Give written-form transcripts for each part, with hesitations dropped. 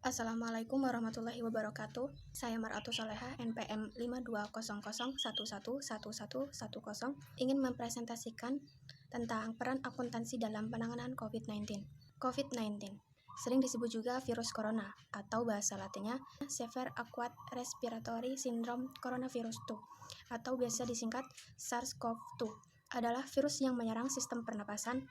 Assalamualaikum warahmatullahi wabarakatuh. Saya Mar'atu Soleha, NPM 520011111110, ingin mempresentasikan tentang peran akuntansi dalam penanganan COVID-19. COVID-19 sering disebut juga virus corona atau bahasa latinnya Severe Acute Respiratory Syndrome Coronavirus 2 atau biasa disingkat SARS-CoV-2, adalah virus yang menyerang sistem pernapasan.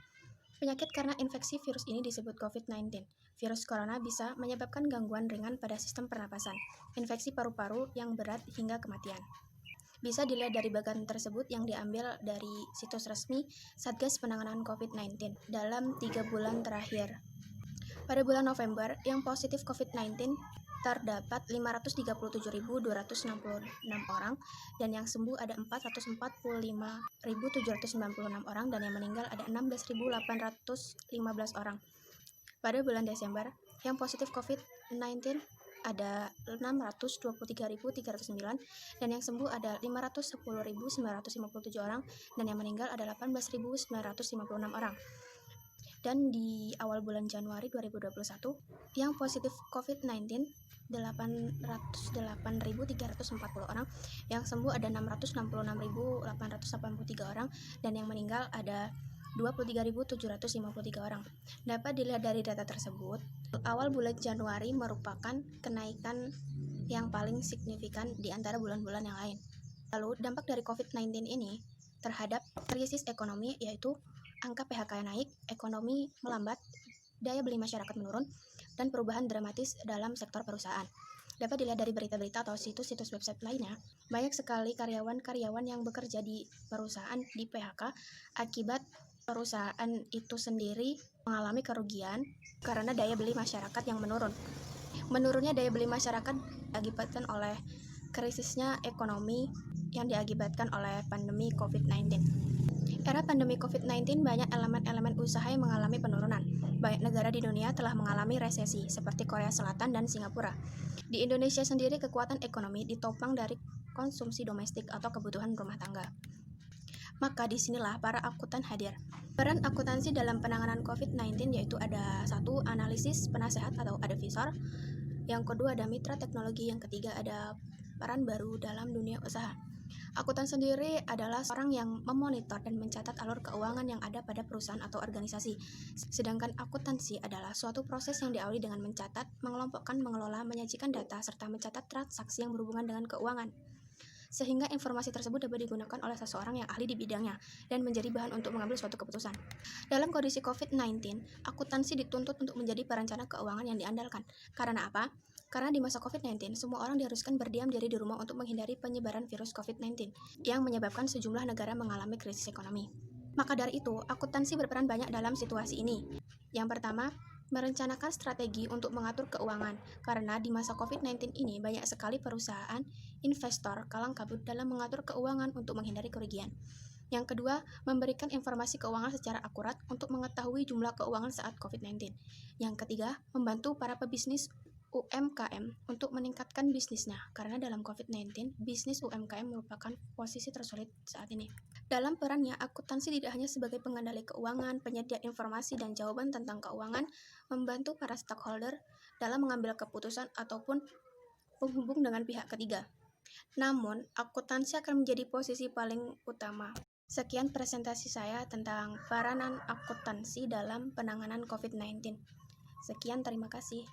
Penyakit karena infeksi virus ini disebut COVID-19. Virus corona bisa menyebabkan gangguan ringan pada sistem pernapasan, infeksi paru-paru yang berat hingga kematian. Bisa dilihat dari bagian tersebut yang diambil dari situs resmi Satgas Penanganan COVID-19 dalam 3 bulan terakhir. Pada bulan November, yang positif COVID-19 terdapat 537.266 orang, dan yang sembuh ada 445.796 orang, dan yang meninggal ada 16.815 orang. Pada bulan Desember, yang positif COVID-19 ada 623.309, dan yang sembuh ada 510.957 orang, dan yang meninggal ada 18.956 orang. Dan di awal bulan Januari 2021, yang positif COVID-19 808.340 orang, yang sembuh ada 666.883 orang, dan yang meninggal ada 23.753 orang. Dapat dilihat dari data tersebut, awal bulan Januari merupakan kenaikan yang paling signifikan di antara bulan-bulan yang lain. Lalu, dampak dari COVID-19 ini terhadap krisis ekonomi yaitu angka PHK naik, ekonomi melambat, daya beli masyarakat menurun, dan perubahan dramatis dalam sektor perusahaan. Dapat dilihat dari berita-berita atau situs-situs website lainnya, banyak sekali karyawan-karyawan yang bekerja di perusahaan di PHK akibat perusahaan itu sendiri mengalami kerugian karena daya beli masyarakat yang menurun. Menurunnya daya beli masyarakat diakibatkan oleh krisisnya ekonomi yang diakibatkan oleh pandemi COVID-19. Era pandemi COVID-19, banyak elemen-elemen usaha yang mengalami penurunan. Banyak negara di dunia telah mengalami resesi, seperti Korea Selatan dan Singapura. Di Indonesia sendiri, kekuatan ekonomi ditopang dari konsumsi domestik atau kebutuhan rumah tangga. Maka disinilah para akuntan hadir. Peran akuntansi dalam penanganan COVID-19 yaitu ada 1. Analisis, penasehat atau advisor. Yang kedua ada mitra teknologi. Yang ketiga ada peran baru dalam dunia usaha. Akuntan sendiri adalah seorang yang memonitor dan mencatat alur keuangan yang ada pada perusahaan atau organisasi. Sedangkan akuntansi adalah suatu proses yang diawali dengan mencatat, mengelompokkan, mengelola, menyajikan data, serta mencatat transaksi yang berhubungan dengan keuangan, sehingga informasi tersebut dapat digunakan oleh seseorang yang ahli di bidangnya dan menjadi bahan untuk mengambil suatu keputusan. Dalam kondisi COVID-19, akuntansi dituntut untuk menjadi perencana keuangan yang diandalkan. Karena apa? Karena di masa COVID-19, semua orang diharuskan berdiam diri di rumah untuk menghindari penyebaran virus COVID-19 yang menyebabkan sejumlah negara mengalami krisis ekonomi. Maka dari itu, akuntansi berperan banyak dalam situasi ini. Yang pertama, merencanakan strategi untuk mengatur keuangan, karena di masa COVID-19 ini banyak sekali perusahaan, investor kalang kabut dalam mengatur keuangan untuk menghindari kerugian. Yang kedua, memberikan informasi keuangan secara akurat untuk mengetahui jumlah keuangan saat COVID-19. Yang ketiga, membantu para pebisnis UMKM untuk meningkatkan bisnisnya, karena dalam COVID-19, bisnis UMKM merupakan posisi tersulit saat ini. Dalam perannya, akuntansi tidak hanya sebagai pengendali keuangan, penyedia informasi dan jawaban tentang keuangan, membantu para stakeholder dalam mengambil keputusan ataupun penghubung dengan pihak ketiga. Namun, akuntansi akan menjadi posisi paling utama. Sekian presentasi saya tentang peranan akuntansi dalam penanganan COVID-19. Sekian, terima kasih.